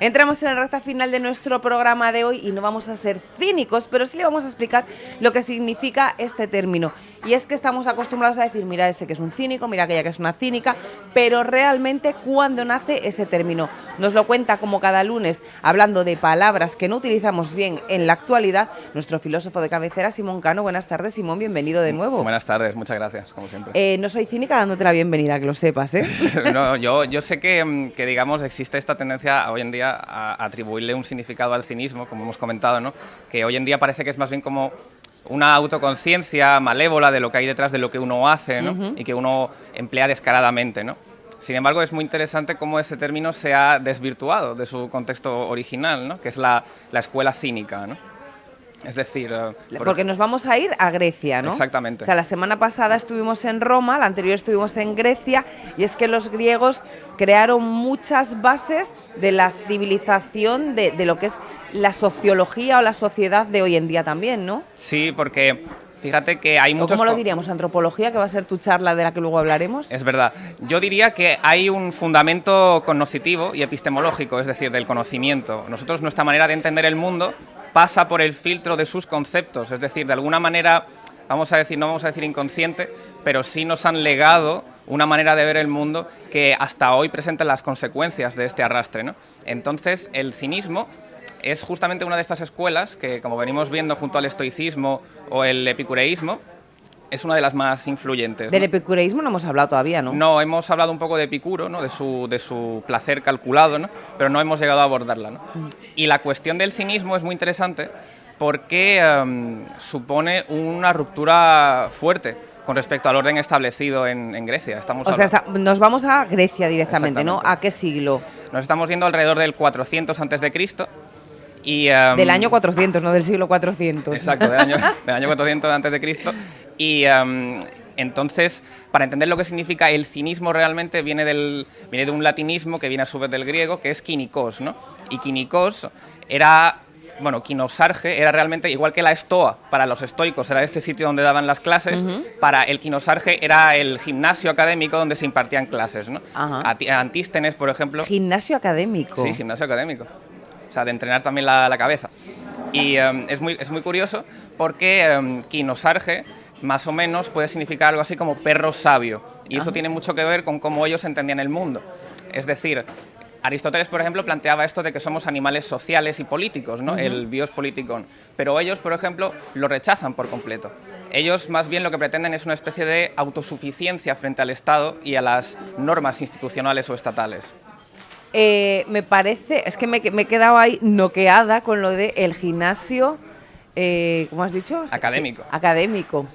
Entramos en la recta final de nuestro programa de hoy y no vamos a ser cínicos, pero sí le vamos a explicar lo que significa este término. Y es que estamos acostumbrados a decir, mira ese que es un cínico, mira aquella que es una cínica, pero realmente ¿cuándo nace ese término? Nos lo cuenta como cada lunes, hablando de palabras que no utilizamos bien en la actualidad, nuestro filósofo de cabecera, Simón Cano. Buenas tardes, Simón, bienvenido de nuevo. Buenas tardes, muchas gracias, como siempre. No soy cínica dándote la bienvenida, que lo sepas, ¿eh? No, yo sé que, digamos, existe esta tendencia hoy en día a atribuirle un significado al cinismo, como hemos comentado, ¿no? Que hoy en día parece que es más bien como una autoconciencia malévola de lo que hay detrás de lo que uno hace, ¿no? Y que uno emplea descaradamente, ¿no? Sin embargo, es muy interesante cómo ese término se ha desvirtuado de su contexto original, ¿no? Que es la escuela cínica, ¿no? Es decir... porque nos vamos a ir a Grecia, ¿no? Exactamente. O sea, la semana pasada estuvimos en Roma, la anterior estuvimos en Grecia, y es que los griegos crearon muchas bases de la civilización, de lo que es la sociología o la sociedad de hoy en día también, ¿no? Sí, porque... Fíjate que hay muchos... ¿Cómo lo diríamos? ¿Antropología, que va a ser tu charla de la que luego hablaremos? Es verdad. Yo diría que hay un fundamento cognoscitivo y epistemológico, es decir, del conocimiento. Nosotros, nuestra manera de entender el mundo pasa por el filtro de sus conceptos, es decir, de alguna manera, vamos a decir, no vamos a decir inconsciente, pero sí nos han legado una manera de ver el mundo que hasta hoy presenta las consecuencias de este arrastre, ¿no? Entonces, el cinismo es justamente una de estas escuelas que, como venimos viendo junto al estoicismo o el epicureísmo, es una de las más influyentes, ¿no? Del epicureísmo no hemos hablado todavía, ¿no? No, hemos hablado un poco de Epicuro, ¿no? de su placer calculado, ¿no? Pero no hemos llegado a abordarla, ¿no? Y la cuestión del cinismo es muy interesante porque supone una ruptura fuerte con respecto al orden establecido en Grecia. Nos vamos a Grecia directamente, ¿no? ¿A qué siglo? Nos estamos yendo alrededor del 400 a.C., y, del año 400, no del siglo 400. Exacto, del año 400 antes de Cristo. Y entonces, para entender lo que significa el cinismo realmente, viene de un latinismo que viene a su vez del griego, que es kinikos, ¿no? Y kinikos era... Bueno, kinosarge era realmente igual que la estoa para los estoicos, era este sitio donde daban las clases. Para el kinosarge era el gimnasio académico donde se impartían clases, ¿no? Antístenes, por ejemplo... ¿Gimnasio académico? Sí, gimnasio académico. O sea, de entrenar también la cabeza. Y es muy curioso porque kinosarge más o menos puede significar algo así como perro sabio. Y eso tiene mucho que ver con cómo ellos entendían el mundo. Es decir, Aristóteles, por ejemplo, planteaba esto de que somos animales sociales y políticos, ¿no? El bios politikon. Pero ellos, por ejemplo, lo rechazan por completo. Ellos más bien lo que pretenden es una especie de autosuficiencia frente al Estado y a las normas institucionales o estatales. Me parece, es que me he quedado ahí noqueada con lo de el gimnasio, ¿cómo has dicho? Académico. Académico.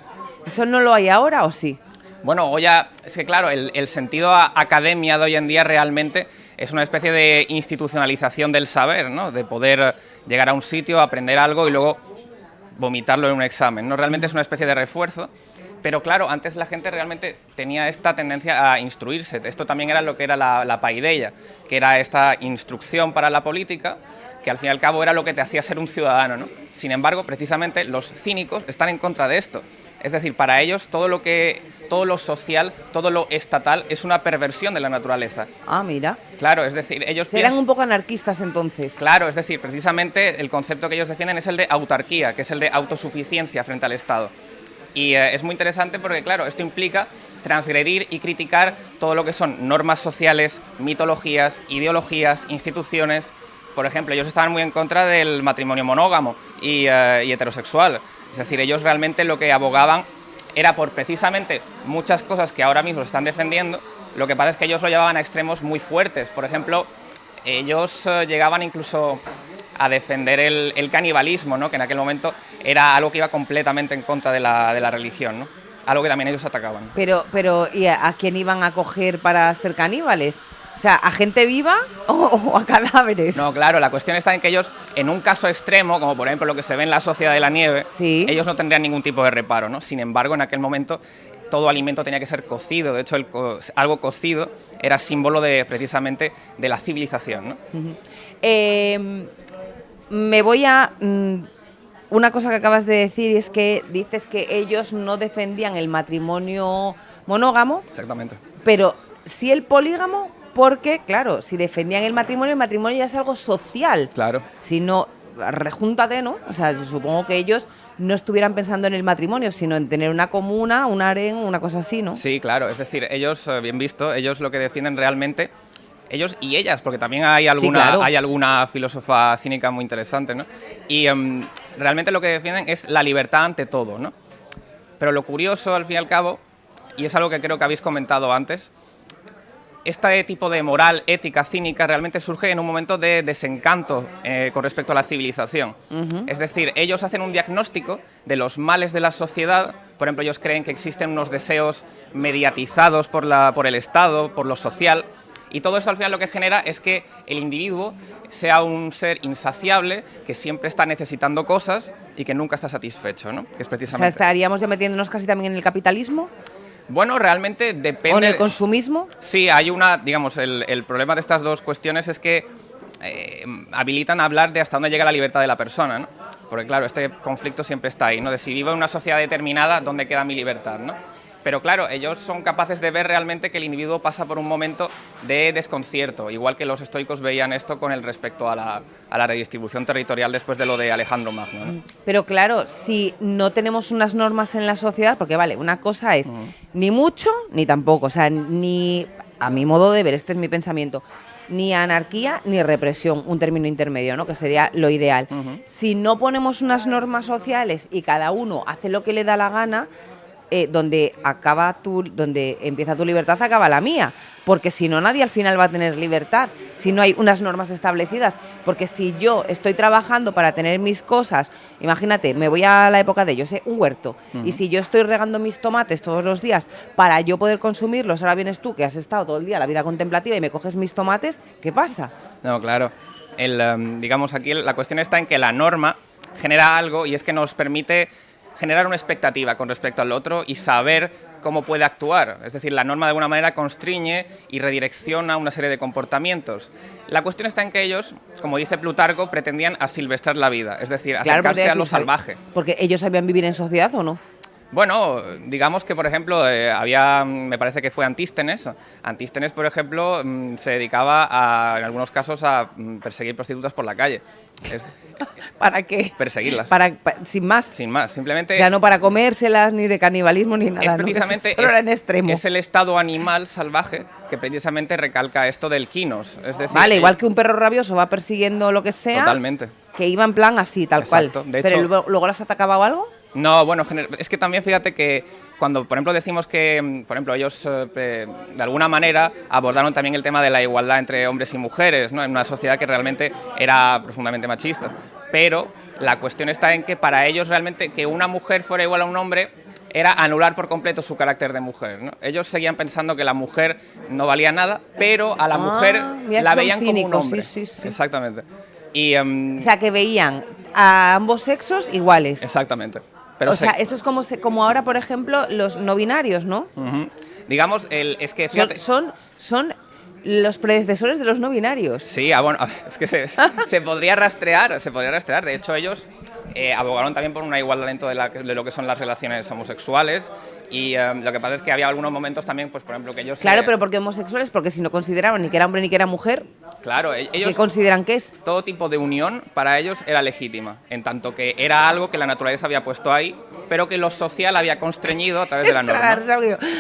¿Eso no lo hay ahora o sí? Bueno, hoy ya, es que claro, el sentido academia de hoy en día realmente es una especie de institucionalización del saber, ¿no? De poder llegar a un sitio, aprender algo y luego vomitarlo en un examen, ¿no? Realmente es una especie de refuerzo. Pero claro, antes la gente realmente tenía esta tendencia a instruirse. Esto también era lo que era la paideia, que era esta instrucción para la política, que al fin y al cabo era lo que te hacía ser un ciudadano, ¿no? Sin embargo, precisamente los cínicos están en contra de esto. Es decir, para ellos todo lo social, todo lo estatal es una perversión de la naturaleza. Ah, mira. Claro, es decir, ellos eran un poco anarquistas entonces. Claro, es decir, precisamente el concepto que ellos defienden es el de autarquía, que es el de autosuficiencia frente al Estado. Y es muy interesante porque, claro, esto implica transgredir y criticar todo lo que son normas sociales, mitologías, ideologías, instituciones. Por ejemplo, ellos estaban muy en contra del matrimonio monógamo y heterosexual. Es decir, ellos realmente lo que abogaban era por precisamente muchas cosas que ahora mismo están defendiendo. Lo que pasa es que ellos lo llevaban a extremos muy fuertes. Por ejemplo, ellos llegaban incluso a defender el canibalismo, ¿no? Que en aquel momento era algo que iba completamente en contra de la religión, ¿no? Algo que también ellos atacaban. Pero ¿y a quién iban a coger para ser caníbales? O sea, ¿a gente viva o a cadáveres? No, claro, la cuestión está en que ellos, en un caso extremo, como por ejemplo lo que se ve en la Sociedad de la Nieve, ¿sí? Ellos no tendrían ningún tipo de reparo, ¿no? Sin embargo, en aquel momento todo alimento tenía que ser cocido. De hecho, algo cocido era símbolo precisamente de la civilización, ¿no? Me voy a... una cosa que acabas de decir es que dices que ellos no defendían el matrimonio monógamo. Exactamente. Pero sí el polígamo porque, claro, si defendían el matrimonio ya es algo social. Claro. Si no, rejúntate, ¿no? O sea, yo supongo que ellos no estuvieran pensando en el matrimonio, sino en tener una comuna, un harén, una cosa así, ¿no? Sí, claro, es decir, ellos, bien visto, ellos lo que defienden realmente, ellos y ellas, porque también hay alguna, Sí, claro. hay alguna filósofa cínica muy interesante, ¿no? Y realmente lo que defienden es la libertad ante todo, ¿no? Pero lo curioso, al fin y al cabo, y es algo que creo que habéis comentado antes, este tipo de moral ética cínica realmente surge en un momento de desencanto con respecto a la civilización. Es decir, ellos hacen un diagnóstico de los males de la sociedad. Por ejemplo, ellos creen que existen unos deseos mediatizados por el Estado, por lo social, y todo eso al final lo que genera es que el individuo sea un ser insaciable, que siempre está necesitando cosas y que nunca está satisfecho, ¿no? Que es O precisamente... sea, estaríamos ya metiéndonos casi también en el capitalismo Bueno, realmente depende... o en el consumismo. Sí, hay una, digamos, el problema de estas dos cuestiones es que habilitan a hablar de hasta dónde llega la libertad de la persona, ¿no? Porque claro, este conflicto siempre está ahí, ¿no? De si vivo en una sociedad determinada, ¿dónde queda mi libertad, ¿no? Pero claro, ellos son capaces de ver realmente que el individuo pasa por un momento de desconcierto, igual que los estoicos veían esto con el respecto a la redistribución territorial después de lo de Alejandro Magno, ¿no? Pero claro, si no tenemos unas normas en la sociedad, porque vale, una cosa es ni mucho ni tampoco, o sea, ni a mi modo de ver, este es mi pensamiento, ni anarquía ni represión, un término intermedio, ¿no? Que sería lo ideal. Si no ponemos unas normas sociales y cada uno hace lo que le da la gana, donde empieza tu libertad, acaba la mía. Porque si no, nadie al final va a tener libertad, si no hay unas normas establecidas. Porque si yo estoy trabajando para tener mis cosas, imagínate, me voy a la época de ellos, un huerto, y si yo estoy regando mis tomates todos los días para yo poder consumirlos, ahora vienes tú que has estado todo el día en la vida contemplativa y me coges mis tomates, ¿qué pasa? No, claro. Digamos, aquí la cuestión está en que la norma genera algo y es que nos permite generar una expectativa con respecto al otro y saber cómo puede actuar. Es decir, la norma de alguna manera constriñe y redirecciona una serie de comportamientos. La cuestión está en que ellos, como dice Plutarco, pretendían asilvestrar la vida, es decir, acercarse a lo salvaje. Porque ellos sabían vivir en sociedad, ¿o no? Bueno, digamos que, por ejemplo, había, me parece que fue Antístenes. Antístenes, por ejemplo, se dedicaba, en algunos casos, a perseguir prostitutas por la calle. ¿Para qué? Perseguirlas. Sin más. Sin más, simplemente... O sea, no para comérselas, ni de canibalismo, ni nada. Es precisamente... Solo era en extremo. Es el estado animal salvaje que precisamente recalca esto del kinos. Es decir, vale, igual que un perro rabioso va persiguiendo lo que sea. Totalmente. Que iba en plan así, tal Exacto. cual. De Pero hecho, luego las atacaba o algo. No, bueno, es que también fíjate que cuando, por ejemplo, decimos que, por ejemplo, ellos de alguna manera abordaron también el tema de la igualdad entre hombres y mujeres, ¿no? En una sociedad que realmente era profundamente machista. Pero la cuestión está en que para ellos realmente que una mujer fuera igual a un hombre era anular por completo su carácter de mujer, ¿no? Ellos seguían pensando que la mujer no valía nada, pero a la mujer la veían como un hombre. Sí. Exactamente. Y, o sea, que veían a ambos sexos iguales. Exactamente. Pero o sea, eso es como ahora, por ejemplo, los no binarios, ¿no? Digamos, es que fíjate... Son los predecesores de los no binarios. Sí, bueno, es que se podría rastrear, De hecho, ellos abogaron también por una igualdad dentro de lo que son las relaciones homosexuales. Y lo que pasa es que había algunos momentos también, pues por ejemplo, que ellos... Claro, pero ¿por qué homosexuales? Porque si no consideraban ni que era hombre ni que era mujer... Claro, ellos... ¿Qué consideran que es? Todo tipo de unión para ellos era legítima, en tanto que era algo que la naturaleza había puesto ahí, pero que lo social había constreñido a través de la norma.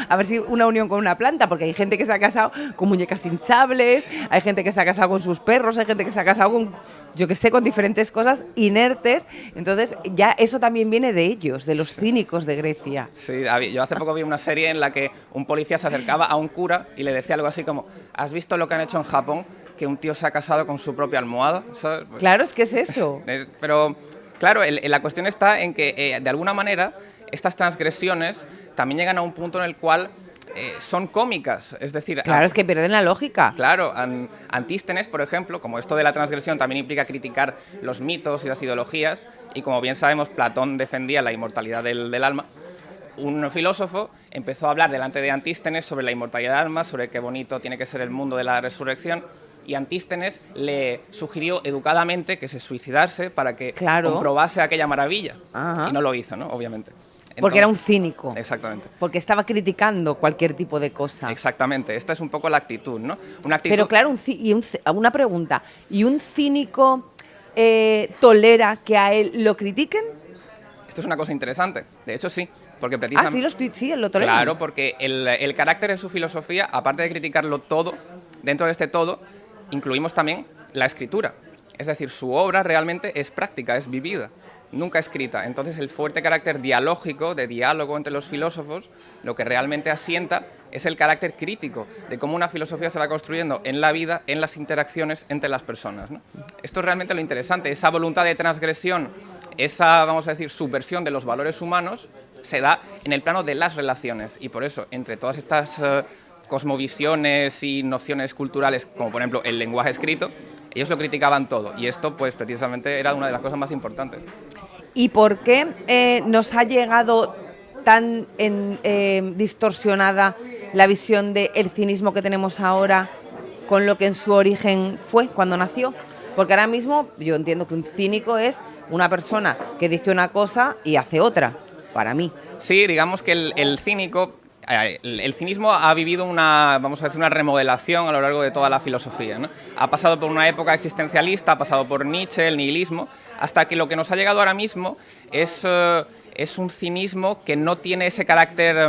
A ver si una unión con una planta, porque hay gente que se ha casado con muñecas hinchables, hay gente que se ha casado con sus perros, hay gente que se ha casado con... yo que sé, con diferentes cosas inertes. Entonces ya eso también viene de ellos, de los cínicos de Grecia. Sí, yo hace poco vi una serie en la que un policía se acercaba a un cura y le decía algo así como: ¿has visto lo que han hecho en Japón? Que un tío se ha casado con su propia almohada, ¿sabes? Claro, es que es eso. Pero claro, la cuestión está en que de alguna manera estas transgresiones también llegan a un punto en el cual son cómicas, es decir... Claro, es que pierden la lógica. Claro, Antístenes, por ejemplo, como esto de la transgresión también implica criticar los mitos y las ideologías, y como bien sabemos, Platón defendía la inmortalidad del alma, un filósofo empezó a hablar delante de Antístenes sobre la inmortalidad del alma, sobre qué bonito tiene que ser el mundo de la resurrección, y Antístenes le sugirió educadamente que se suicidase para que comprobase aquella maravilla. Ajá. Y no lo hizo, ¿no? Obviamente. Porque era un cínico. Exactamente. Porque estaba criticando cualquier tipo de cosa. Exactamente. Esta es un poco la actitud, ¿no? Una actitud... Pero claro, una pregunta. ¿Y un cínico tolera que a él lo critiquen? Esto es una cosa interesante. De hecho, sí. Porque precisamente... Sí, él lo tolera. Claro, porque el carácter de su filosofía, aparte de criticarlo todo, dentro de este todo, incluimos también la escritura. Es decir, su obra realmente es práctica, es vivida, nunca escrita. Entonces, el fuerte carácter dialógico, de diálogo entre los filósofos, lo que realmente asienta es el carácter crítico de cómo una filosofía se va construyendo en la vida, en las interacciones entre las personas, ¿no? Esto es realmente lo interesante, esa voluntad de transgresión, esa, vamos a decir, subversión de los valores humanos, se da en el plano de las relaciones, y por eso, entre todas estas cosmovisiones y nociones culturales, como por ejemplo el lenguaje escrito, ellos lo criticaban todo, y esto pues precisamente era una de las cosas más importantes. ¿Y por qué nos ha llegado tan distorsionada la visión del cinismo que tenemos ahora con lo que en su origen fue cuando nació? Porque ahora mismo yo entiendo que un cínico es una persona que dice una cosa y hace otra, para mí. Sí, digamos que el cínico, el cinismo ha vivido vamos a decir, una remodelación a lo largo de toda la filosofía, ¿no? Ha pasado por una época existencialista, ha pasado por Nietzsche, el nihilismo, hasta que lo que nos ha llegado ahora mismo es un cinismo que no tiene ese carácter,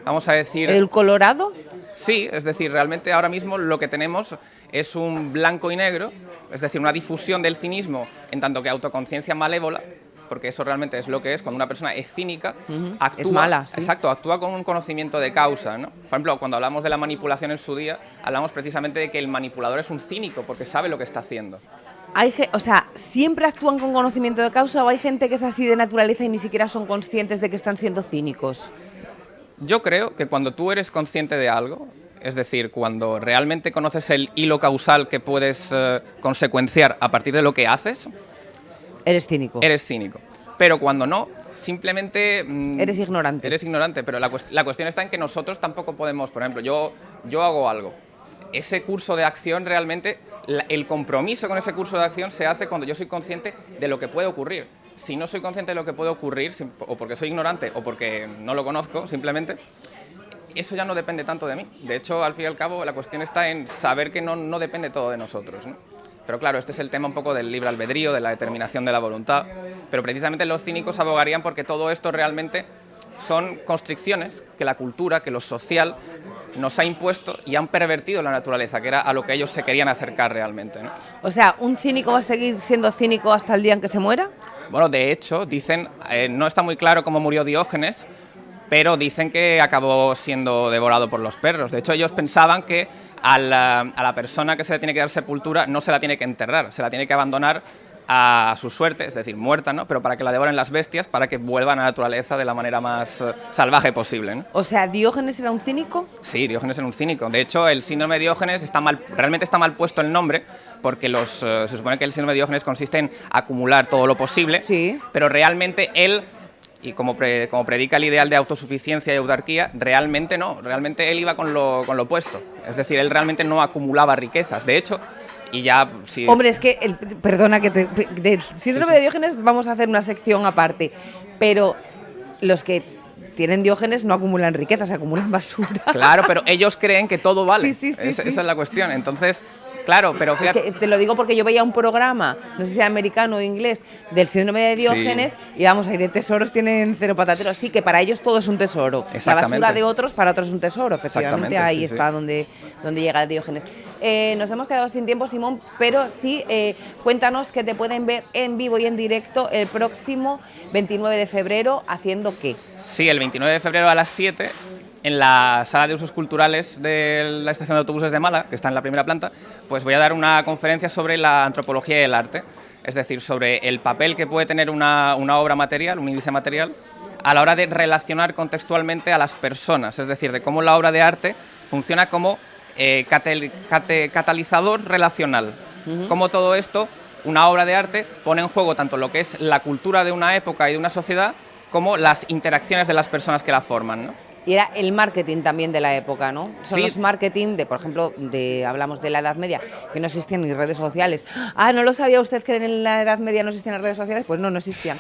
vamos a decir... ¿El colorado? Sí, es decir, realmente ahora mismo lo que tenemos es un blanco y negro, es decir, una difusión del cinismo en tanto que autoconciencia malévola, porque eso realmente es lo que es cuando una persona es cínica, actúa, es mala, sí. Exacto, actúa con un conocimiento de causa, ¿no? Por ejemplo, cuando hablamos de la manipulación en su día, hablamos precisamente de que el manipulador es un cínico porque sabe lo que está haciendo. O sea, ¿siempre actúan con conocimiento de causa o hay gente que es así de naturaleza y ni siquiera son conscientes de que están siendo cínicos? Yo creo que cuando tú eres consciente de algo, es decir, cuando realmente conoces el hilo causal que puedes consecuenciar a partir de lo que haces... Eres cínico. Eres cínico. Pero cuando no, simplemente... eres ignorante. Eres ignorante, pero la cuestión está en que nosotros tampoco podemos... Por ejemplo, yo hago algo. Ese curso de acción realmente... El compromiso con ese curso de acción se hace cuando yo soy consciente de lo que puede ocurrir. Si no soy consciente de lo que puede ocurrir, o porque soy ignorante o porque no lo conozco, simplemente, eso ya no depende tanto de mí. De hecho, al fin y al cabo, la cuestión está en saber que no depende todo de nosotros, ¿no? Pero claro, este es el tema un poco del libre albedrío, de la determinación de la voluntad. Pero precisamente los cínicos abogarían porque todo esto realmente son constricciones que la cultura, que lo social nos ha impuesto y han pervertido la naturaleza, que era a lo que ellos se querían acercar realmente, ¿no? O sea, ¿un cínico va a seguir siendo cínico hasta el día en que se muera? Bueno, de hecho, dicen, no está muy claro cómo murió Diógenes, pero dicen que acabó siendo devorado por los perros. De hecho, ellos pensaban que a la persona que se le tiene que dar sepultura no se la tiene que enterrar, se la tiene que abandonar a su suerte, es decir, muerta, ¿no? Pero para que la devoren las bestias, para que vuelvan a la naturaleza de la manera más salvaje posible, ¿no? O sea, ¿Diógenes era un cínico? Sí, Diógenes era un cínico. De hecho, el síndrome de Diógenes realmente está mal puesto el nombre, porque se supone que el síndrome de Diógenes consiste en acumular todo lo posible, sí, pero realmente él, y como predica el ideal de autosuficiencia y autarquía, realmente no, realmente él iba con lo opuesto. Es decir, él realmente no acumulaba riquezas. De hecho, y ya... Si... Hombre, es que, perdona que del síndrome de Diógenes vamos a hacer una sección aparte, pero los que tienen Diógenes no acumulan riquezas, acumulan basura. Claro, pero ellos creen que todo vale. Sí. Esa es la cuestión. Entonces... Claro, pero fíjate... Te lo digo porque yo veía un programa, no sé si era americano o inglés, del síndrome de Diógenes, sí. Y vamos, ahí de tesoros tienen cero patateros. Sí, que para ellos todo es un tesoro. La basura de otros, para otros es un tesoro. Efectivamente, ahí está donde llega el Diógenes. Nos hemos quedado sin tiempo, Simón, pero sí, cuéntanos que te pueden ver en vivo y en directo el próximo 29 de febrero, ¿haciendo qué? Sí, el 29 de febrero a las 7... en la sala de usos culturales de la estación de autobuses de Málaga, que está en la primera planta, pues voy a dar una conferencia sobre la antropología y el arte, es decir, sobre el papel que puede tener una obra material, un índice material, a la hora de relacionar contextualmente a las personas, es decir, de cómo la obra de arte funciona como catalizador relacional, cómo todo esto, una obra de arte, pone en juego tanto lo que es la cultura de una época y de una sociedad, como las interacciones de las personas que la forman, ¿no? y era el marketing también de la época, ¿no? Son Sí. los marketing de, por ejemplo, hablamos de la Edad Media, que no existían ni redes sociales. Ah, ¿no lo sabía usted que en la Edad Media no existían las redes sociales? Pues no, no existían.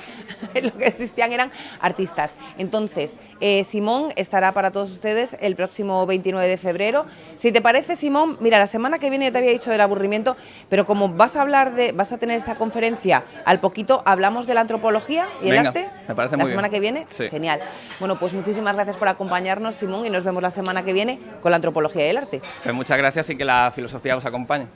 Lo que existían eran artistas. Entonces, Simón estará para todos ustedes el próximo 29 de febrero. Si te parece, Simón, mira, la semana que viene ya te había dicho del aburrimiento, pero como vas a tener esa conferencia, al poquito hablamos de la antropología y el Venga, arte. me parece la muy semana bien. que viene. Sí. Genial. Bueno, pues muchísimas gracias por acompañarnos, Simón, y nos vemos la semana que viene con la antropología y el arte. Pues muchas gracias y que la filosofía os acompañe.